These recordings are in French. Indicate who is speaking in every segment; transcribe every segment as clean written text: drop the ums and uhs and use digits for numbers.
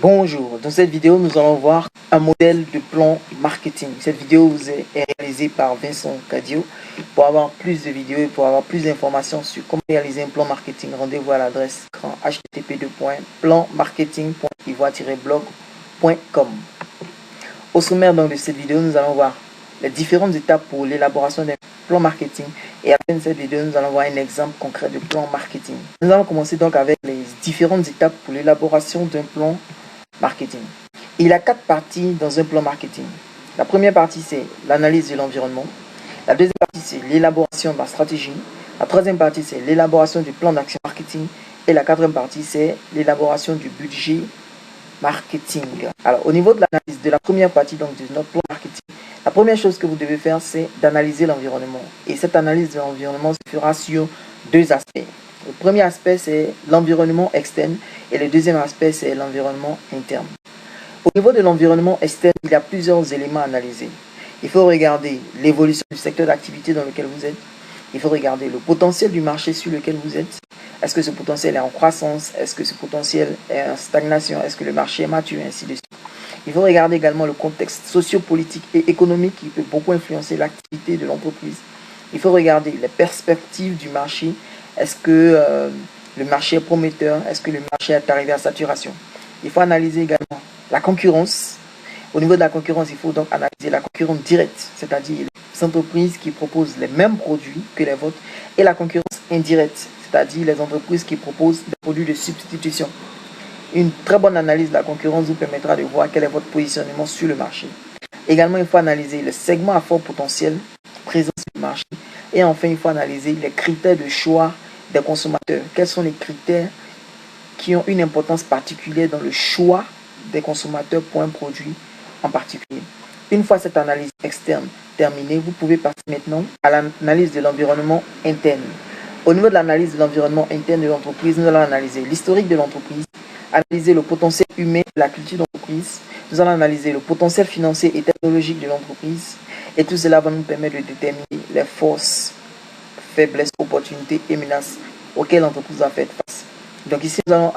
Speaker 1: Bonjour, dans cette vidéo nous allons voir un modèle de plan marketing. Cette vidéo vous est réalisée par Vincent Cadio. Pour avoir plus de vidéos et pour avoir plus d'informations sur comment réaliser un plan marketing, rendez-vous à l'adresse http://planmarketing.ivoire-blog.com. Au sommaire donc de cette vidéo, nous allons voir les différentes étapes pour l'élaboration d'un plan marketing, et à la fin de cette vidéo nous allons voir un exemple concret de plan marketing. Nous allons commencer donc avec les différentes étapes pour l'élaboration d'un plan marketing. Il y a 4 parties dans un plan marketing. La première partie, c'est l'analyse de l'environnement. La deuxième partie, c'est l'élaboration de la stratégie. La troisième partie, c'est l'élaboration du plan d'action marketing. Et la quatrième partie, c'est l'élaboration du budget marketing. Alors, au niveau de l'analyse de la première partie donc, de notre plan marketing, la première chose que vous devez faire, c'est d'analyser l'environnement. Et cette analyse de l'environnement se fera sur 2 aspects. Le premier aspect, c'est l'environnement externe et le deuxième aspect, c'est l'environnement interne. Au niveau de l'environnement externe, il y a plusieurs éléments à analyser. Il faut regarder l'évolution du secteur d'activité dans lequel vous êtes. Il faut regarder le potentiel du marché sur lequel vous êtes. Est-ce que ce potentiel est en croissance? Est-ce que ce potentiel est en stagnation? Est-ce que le marché est mature? Et ainsi de suite. Il faut regarder également le contexte socio-politique et économique qui peut beaucoup influencer l'activité de l'entreprise. Il faut regarder les perspectives du marché. Est-ce que le marché est prometteur? Est-ce que le marché est arrivé à saturation? Il faut analyser également la concurrence. Au niveau de la concurrence, il faut donc analyser la concurrence directe, c'est-à-dire les entreprises qui proposent les mêmes produits que les vôtres, et la concurrence indirecte, c'est-à-dire les entreprises qui proposent des produits de substitution. Une très bonne analyse de la concurrence vous permettra de voir quel est votre positionnement sur le marché. Également, il faut analyser les segments à fort potentiel présents sur le marché. Et enfin, il faut analyser les critères de choix des consommateurs. Quels sont les critères qui ont une importance particulière dans le choix des consommateurs pour un produit en particulier. Une fois cette analyse externe terminée, vous pouvez passer maintenant à l'analyse de l'environnement interne. Au niveau de l'analyse de l'environnement interne de l'entreprise, nous allons analyser l'historique de l'entreprise, analyser le potentiel humain de la culture d'entreprise, nous allons analyser le potentiel financier et technologique de l'entreprise, et tout cela va nous permettre de déterminer les forces, faiblesses, opportunités et menaces auxquelles l'entreprise va faire face. Donc ici, nous allons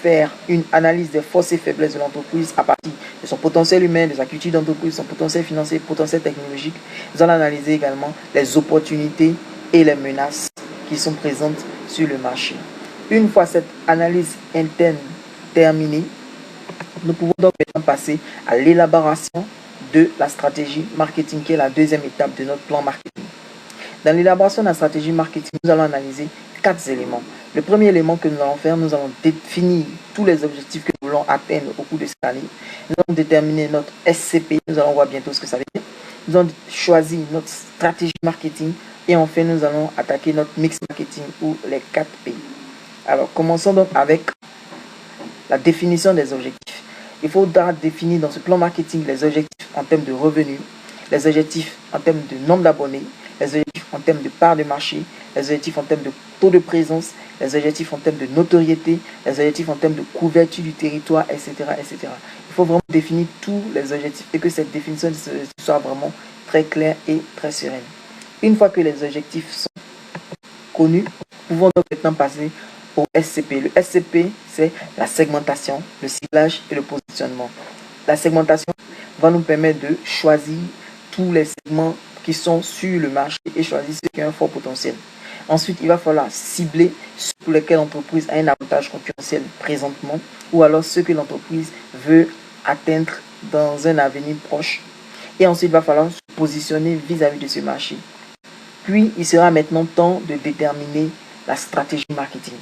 Speaker 1: faire une analyse des forces et faiblesses de l'entreprise à partir de son potentiel humain, de sa culture d'entreprise, son potentiel financier, potentiel technologique. Nous allons analyser également les opportunités et les menaces qui sont présentes sur le marché. Une fois cette analyse interne terminée, nous pouvons donc maintenant passer à l'élaboration de la stratégie marketing, qui est la deuxième étape de notre plan marketing. Dans l'élaboration de la stratégie marketing, nous allons analyser 4 éléments. Le premier élément que nous allons faire, nous allons définir tous les objectifs que nous voulons atteindre au cours de cette année. Nous allons déterminer notre SCP, nous allons voir bientôt ce que ça veut dire. Nous allons choisir notre stratégie marketing et enfin nous allons attaquer notre mix marketing ou les 4 P. Alors commençons donc avec la définition des objectifs. Il faudra définir dans ce plan marketing les objectifs en termes de revenus, les objectifs en termes de nombre d'abonnés, les objectifs en termes de part de marché, les objectifs en termes de taux de présence, les objectifs en termes de notoriété, les objectifs en termes de couverture du territoire, etc., etc. Il faut vraiment définir tous les objectifs et que cette définition soit vraiment très claire et très sereine. Une fois que les objectifs sont connus, nous pouvons donc maintenant passer au SCP. Le SCP, c'est la segmentation, le ciblage et le positionnement. La segmentation va nous permettre de choisir tous les segments qui sont sur le marché et choisir ceux qui ont un fort potentiel. Ensuite, il va falloir cibler ceux pour lesquels l'entreprise a un avantage concurrentiel présentement ou alors ceux que l'entreprise veut atteindre dans un avenir proche. Et ensuite, il va falloir se positionner vis-à-vis de ce marché. Puis, il sera maintenant temps de déterminer la stratégie marketing.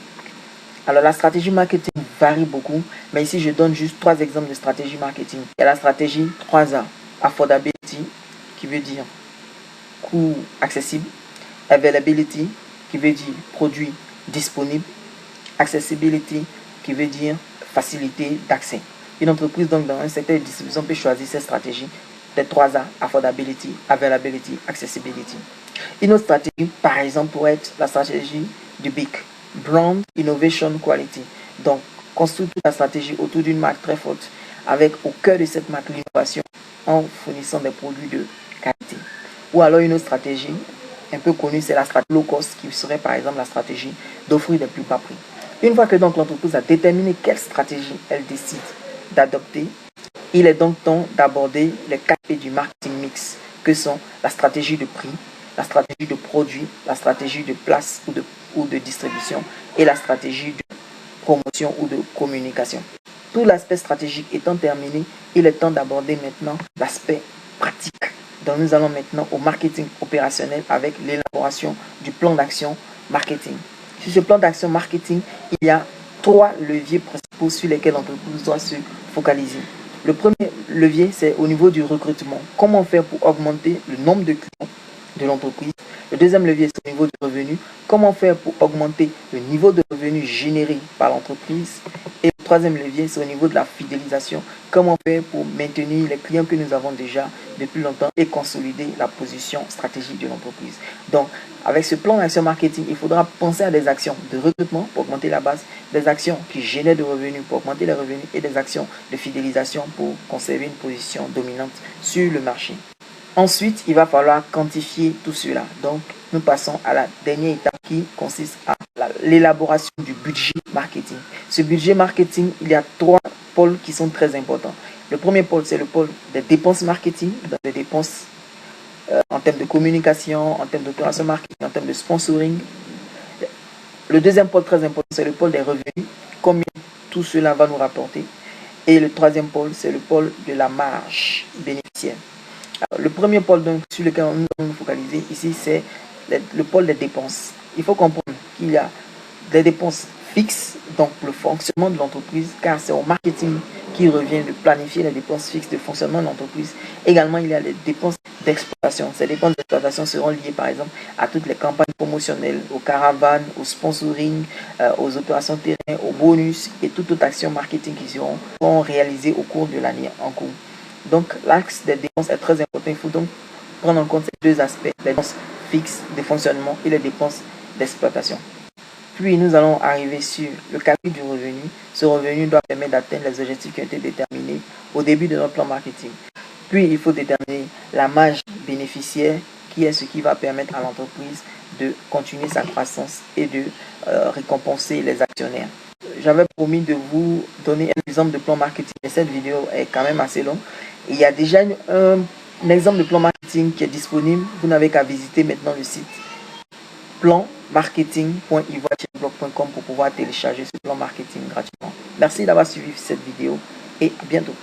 Speaker 1: Alors, la stratégie marketing varie beaucoup, mais ici, je donne juste 3 exemples de stratégie marketing. Il y a la stratégie 3A, Affordability, qui veut dire coût accessible, Availability, qui veut dire produit disponible, Accessibility, qui veut dire facilité d'accès. Une entreprise, donc, dans un secteur de distribution peut choisir cette stratégie des 3A, Affordability, Availability, Accessibility. Une autre stratégie, par exemple, pourrait être la stratégie du BIC, Brand Innovation Quality. Donc, construire toute la stratégie autour d'une marque très forte, avec au cœur de cette marque l'innovation en fournissant des produits de qualité. Ou alors une autre stratégie, un peu connue, c'est la stratégie low cost, qui serait par exemple la stratégie d'offrir des plus bas prix. Une fois que donc l'entreprise a déterminé quelle stratégie elle décide d'adopter. Il est donc temps d'aborder les 4 P du marketing mix, que sont la stratégie de prix, la stratégie de produit, la stratégie de place ou de distribution et la stratégie de promotion ou de communication. Tout l'aspect stratégique étant terminé, il est temps d'aborder maintenant l'aspect pratique. Donc nous allons maintenant au marketing opérationnel avec l'élaboration du plan d'action marketing. Sur ce plan d'action marketing, il y a 3 leviers principaux sur lesquels l'entreprise doit se focaliser. Le premier levier, c'est au niveau du recrutement. Comment faire pour augmenter le nombre de clients de l'entreprise. Le deuxième levier, c'est au niveau du revenu. Comment faire pour augmenter le niveau de revenu généré par l'entreprise. Et le troisième levier, c'est au niveau de la fidélisation. Comment faire pour maintenir les clients que nous avons déjà depuis longtemps et consolider la position stratégique de l'entreprise. Donc, avec ce plan d'action marketing, il faudra penser à des actions de recrutement pour augmenter la base, des actions qui génèrent de revenus pour augmenter les revenus et des actions de fidélisation pour conserver une position dominante sur le marché. Ensuite, il va falloir quantifier tout cela. Donc, nous passons à la dernière étape qui consiste à l'élaboration du budget marketing. Ce budget marketing, il y a 3 pôles qui sont très importants. Le premier pôle, c'est le pôle des dépenses marketing, donc des dépenses en termes de communication, en termes d'opération marketing, en termes de sponsoring. Le deuxième pôle très important, c'est le pôle des revenus, combien tout cela va nous rapporter. Et le troisième pôle, c'est le pôle de la marge bénéficiaire. Alors, le premier pôle donc, sur lequel nous allons nous focaliser ici, c'est le pôle des dépenses. Il faut comprendre qu'il y a des dépenses fixes, donc le fonctionnement de l'entreprise, car c'est au marketing qui revient de planifier les dépenses fixes de fonctionnement de l'entreprise. Également, il y a les dépenses d'exploitation. Ces dépenses d'exploitation seront liées par exemple à toutes les campagnes promotionnelles, aux caravanes, au sponsoring, aux opérations terrain, aux bonus et toute autre action marketing qui seront réalisées au cours de l'année en cours. Donc l'axe des dépenses est très important. Il faut donc prendre en compte ces 2 aspects, les dépenses fixes de fonctionnement et les dépenses d'exploitation. Puis nous allons arriver sur le calcul du revenu. Ce revenu doit permettre d'atteindre les objectifs qui ont été déterminés au début de notre plan marketing. Puis il faut déterminer la marge bénéficiaire qui est ce qui va permettre à l'entreprise de continuer sa croissance et de récompenser les actionnaires. J'avais promis de vous donner un exemple de plan marketing et cette vidéo est quand même assez longue. Il y a déjà un exemple de plan marketing qui est disponible. Vous n'avez qu'à visiter maintenant le site planmarketing.ivoireblog.com pour pouvoir télécharger ce plan marketing gratuitement. Merci d'avoir suivi cette vidéo et à bientôt.